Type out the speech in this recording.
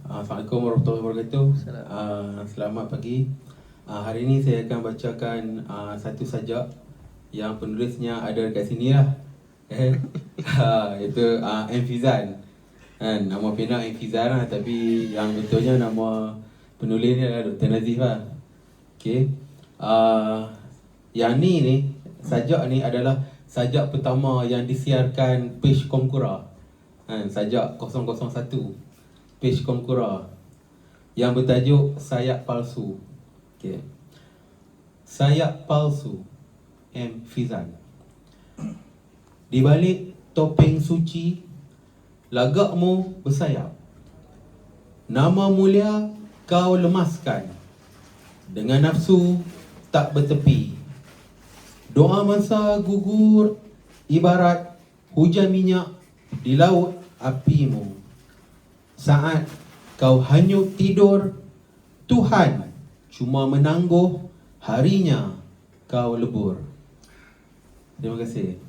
Assalamualaikum warahmatullahi wabarakatuh. Selamat pagi. Hari ini saya akan bacakan satu sajak yang penulisnya ada dekat sini lah. Itu M. Fizan. Nama pena M. Fizan lah, tapi yang betulnya nama penulis ni adalah Dr. Nazif lah. Okay. Yang ni sajak ni adalah sajak pertama yang disiarkan page Komkura. Sajak 001 page Komkura yang bertajuk Sayap Palsu. Okay. Sayap palsu, M. Fizan. Di balik topeng suci, lagakmu bersayap. Nama mulia kau lemaskan, dengan nafsu tak bertepi. Doa masa gugur ibarat hujan minyak di laut apimu. Saat kau hanyut tidur, Tuhan cuma menangguh harinya kau lebur. Terima kasih.